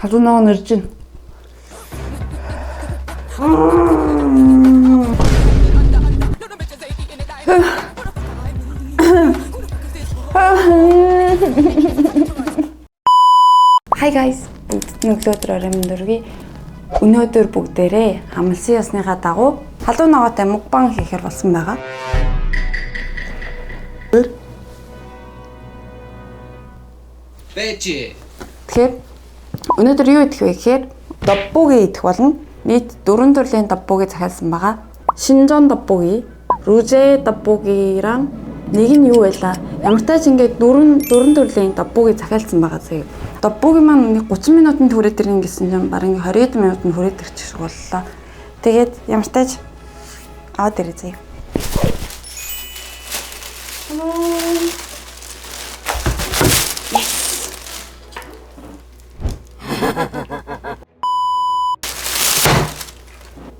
Халуун ногоо нэрж байна. Hi guys, бүгдд нь өглөөдөр оройн дөрвий. Өнөөдөр бүгдээрээ амлсан ясныхаа дагуу халуун ногоотой мукбан хийхээр болсон байгаа. Бэжи. Тэгэхээр өнөөдөр юу идэх вэ гэхээр dabbugi идэх болно. Нийт 4 төрлийн dabbugi захиалсан байгаа. Шинжон dabbugi, ruje dabbugi-ран нэг нь юу байлаа? Ямар тач ингээд 4 төрлийн dabbugi захиалсан байгаа заяа. Dabbugi маань 30 минутанд хүрээд ирнэ гэсэн юм барин 20 минутанд хүрээд ирчих шиг боллоо. Тэгээд ямар тач аваад ирээ заяа.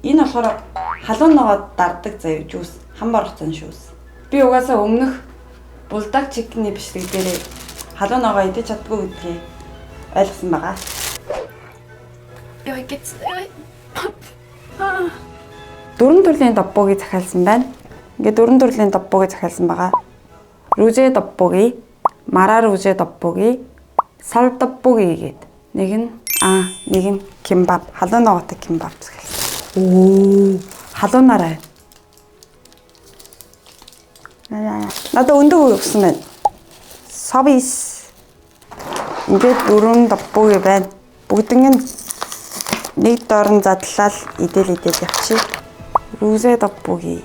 Энэ болохоор халуун ногоо дарддаг заяа жуус, хамбар орцсон шүүс. Би угаасаа өмнөх булдаг чикний бичлэг дээр халуун ногоо идэж чаддгүй гэдгийг ойлгосон байгаа. Яа гэж 4 төрлийн dabbugi захиалсан байна. Ингээд 4 төрлийн dabbugi захиалсан байгаа. Ruje dabbugi, mara ruje dabbugi, sal dabbugi гээд нэг нь kimбаб, халуун ногоотой kimбаб захиалсан. Оо, халуунаараа. Надад өндөг өгсөн байна. Собис. Ингээд 4 dabbugi байна. Бүгднийг нэг доорн задлал идэл явчих. Ruje dabbugi.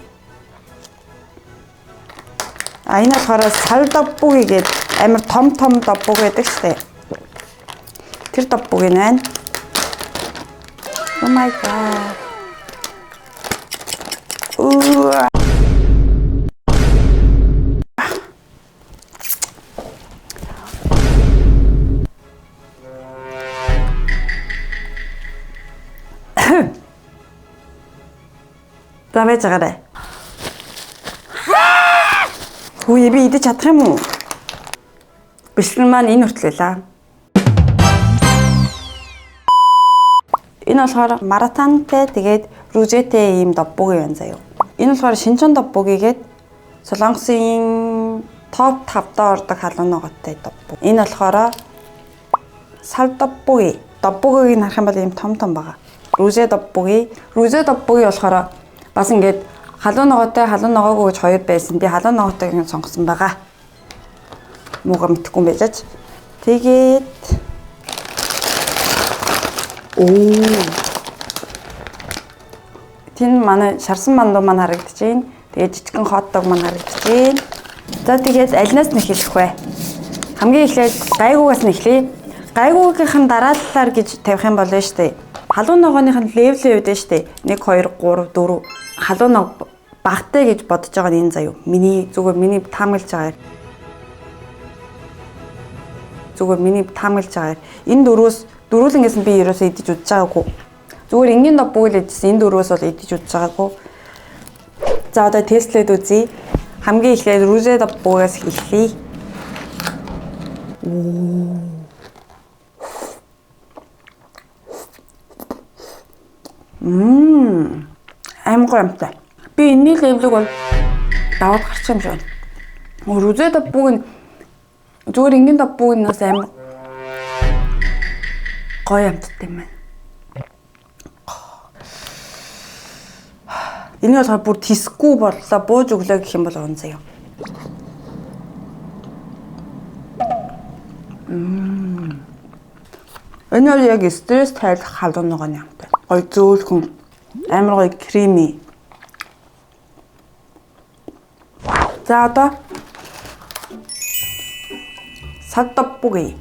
Энэ болохоор sal dabbugi гээд амар том dabbugi байдаг штэ. Тэр dabbugi байна. Oh my god. Давай жагараа. Хөөе би идэж чадах юм уу? Бичлэг маань энэ хүртэл байлаа. Энэ болохоор маратантай тэгээд rujete ийм dabbugi байна заяа. Энэ болохоор шинжон dabbugi гээд Солонгосын топ 5 доо ордог халуун ногоотой dabbugi. Энэ болохоор sal dabbugi. Dabbugi-г харах юм бол ийм том байгаа. Ruje dabbugi болохоор бас ингээд халуун ногоотой, халуун ногоогүй гэж хоёр байсан. Би халуун ногоотойг сонгосон байгаа. Муугаа мэдхгүй юм байжаач. Тэгээд тэн манай шарсан мандуу маань харагдаж байна. Тэгээд жижигхэн хотдог маань харагдаж байна. За тэгээд альнаас нь эхлэх вэ? Хамгийн эхлээд гайгуугаас нь эхлэе. Гайгуугийнхэн дараалалаар гэж тавих юм бол нь штэ. Халуун ногооных нь левел үүдэн штэ. 1 2 3 4 халуун ногоо багтай гэж бодож байгаа нь энэ заяа. Миний таамаглаж байгаа. Энэ дөрүүлэнгээс нь би ерөөсөө идэж удаж байгаагүй. Зүгээр энгийн dabbugi л идсэн. Энэ дөрвөөс бол идэж удаж байгаагүй. За одоо тестлээд үзье. Хамгийн эхлээд ruje dabbugi-гаас эхлэе. Амар гоё амтай. Би энэний левлэг бол даваад гарч юм шиг байна. Ruje dabbugi зүгээр энгийн dabbugi-наас амар гоё амттай юм байна. Энэ болохоор бүр тисгүй боллоо, бууж өглөө гэх юм бол онцгой. Энэ бол яг стресс тайлах халуун ногооны амтай. Гоё зөөлхөн, амар гоё креми. За одоо sal dabbugi.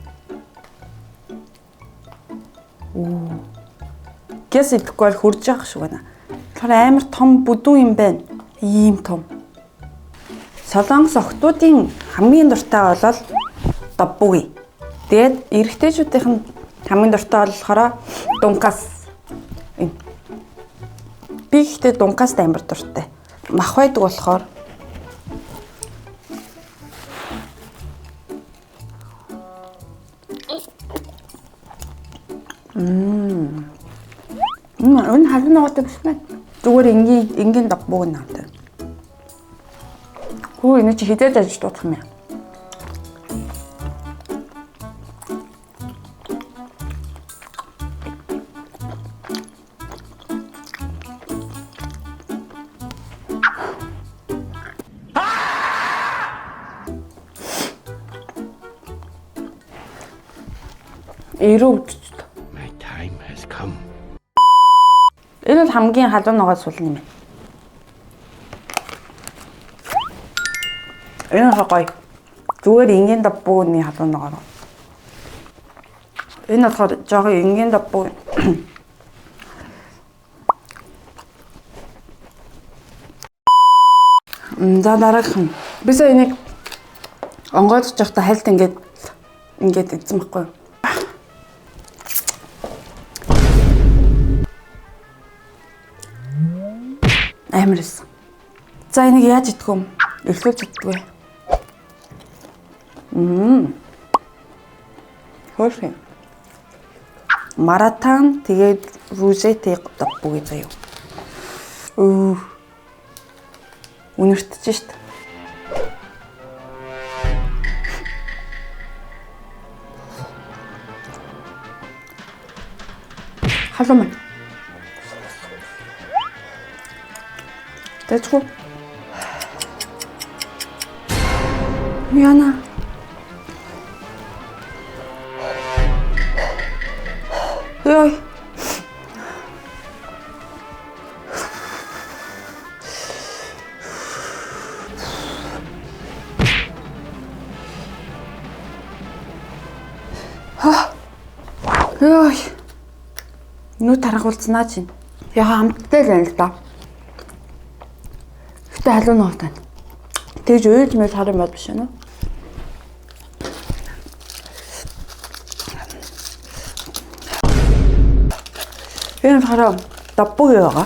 Гэс идэхгүй бол хурж явах шиг байна. Тэгэхээр амар том бүдүүн юм байна. Ийм том. Солонгос охтуудын хамгийн дуртай бол dabbugi. Тэгээд эрэгтэйчүүдийн хамгийн дуртай болохоор дункас. Би ихтэй дункаст амар дуртай. Мах байдаг болохоор Энэ халуун ногоотой биш байна. Зүгээр энгийн дапбуг наатай. Хөө энэ чи хизээд ажиж дуусах юм яа. My time has come. Энэ бол хамгийн халуун ногоо сул юм байна. Энэ хагой. Зүгээр энгийн дапбууны халуун ногоо. Энэ болохоор жоохон энгийн дапбуу. За дараагийн. Бис энийг онгойлгож явахдаа хальт ингээд идсэн байхгүй юу? Амарс. За энийг яаж идэх юм? Эхлүүлж иддэг. Хөөе. Маратан тэгээд ружете дапбуг заяа. Үнэртэж шít. Халуун. Тэцгүй. Яна. Яй. Яй. Нүд тарахулцнаа чинь. Яха амттай л байна л да. Гэтэ халуун ногоотой. Тэгж уйлж мэл харин бод биш ээ. Энэ хараа дапбуг яага.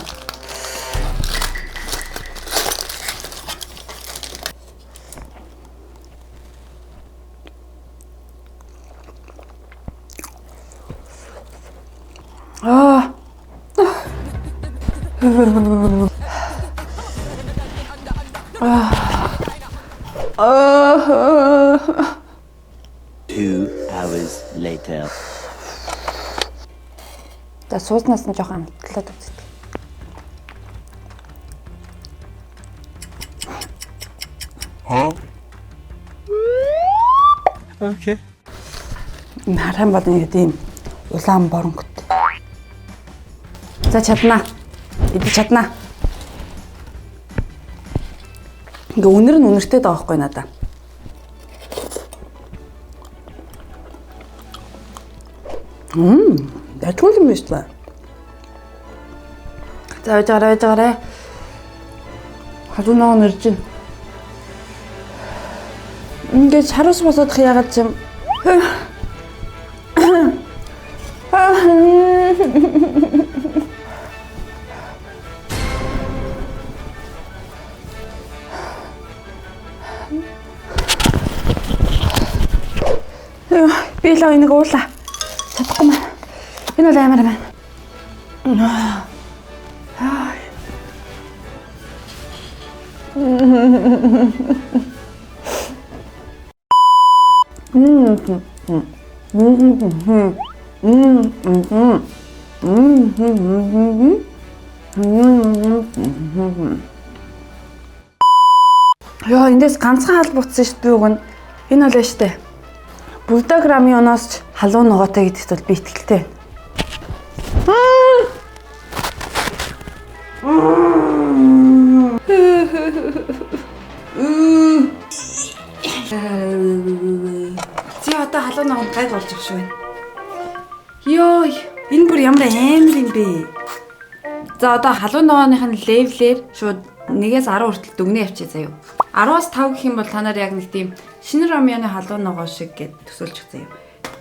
Two hours later. За суузнаас нь жоохон амтлаад үздэг. Okay. Харин бод ингэ тийм улаан боронгот. За чаднаа. Идэж чаднаа. Ингээ үнэр нь үнэртэй байгаа байхгүй надаа. Дайггүй юм биш үү? За жаарай. Халуун ногоо нэрж байна. Ингээд харуус босоодох яагаад юм? Би л энийг уулаа. Чадахгүй маа. Энэ бол амар байна. Яа, эндээс ганцхан халбуцсан шүү дээ би уг нь. Энэ бол шүү дээ. Булдаграмын оноос халуун ногоотой гэдэгт бол би итгэлтэй байна. Чи одоо халуун ногоонд гайг болж байгаа шүү байна. Йоо, энэ бүр ямар амар юм бэ? За одоо халуун ногооных нь левлэр шууд 1-10 хүртэл дүгнээ явчих заяа. 10-аас 5 гэх юм бол та нар яг нэг тийм шинэ ромеоны халуун ногоо шиг гэд төсөөлчих заяа.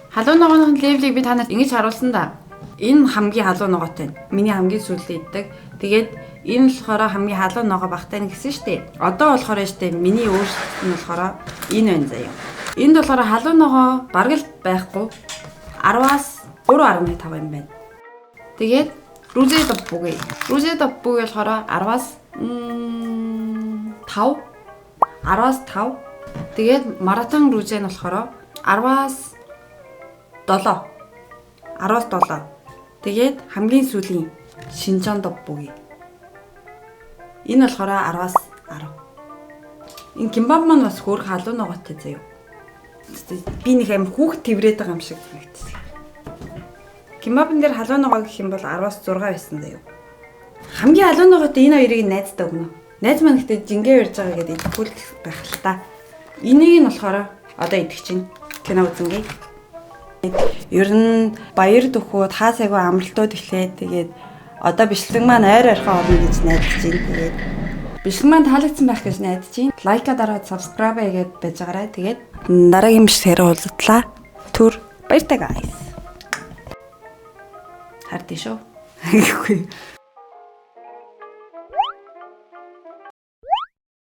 Халуун ногооны левлийг би та нарт ингэж харуулсан да. Энэ хамгийн халуун ногоотой. Миний хамгийн сүүлийн иддэг. Тэгээд энэ болохоор хамгийн халуун ногоо багтай нь гэсэн штеп. Одоо болохоор штеп миний өөрсдөө нь болохоор энэ байна заяа. Энд болохоор халуун ногоо бараг л байхгүй. 10-аас 3.5 юм байна. Тэгээд Rose dabbugi. Rose dabbugi болохоор 10-аас 5. 10-аас 5. Тэгээд маратон Rose нь болохоор 10-аас 7. 10-аас 7. Тэгээд хамгийн сүүлийн Шинжон dabbugi. Энэ болохоор 10-аас 10. Энэ кимбаб маань бас хөөх халуун ногоотой заяа. Би нэг аим хүүхд тврээд байгаа юм шиг санагдчихсан. Кимбабн дээр халуун ногоо гэх юм бол 10-аас 6 байсан заяа. Хамгийн халуун ногоотой энэ хоёрыг найзтай өгнө. Найз маань гэхдээ жингээ барьж байгаа гэдэг идэхгүй байх л та. Энийг нь болохоор одоо идэх чинь кино үзэнгээ. Ер нь баяр дөхөө таасайгүй амралтууд эхлээд тэгээд одоо бичлэг маань ойр ойрхон орно гэж найдаж байна. Тэгээд бичлэг маань таалагдсан байх гэж найдаж байна. Лайка дараад subscribe хийгээд байж байгаарай. Тэгээд дараагийн бичлэгээр уулзлаа. Түр баяртай guys. Хард шүү.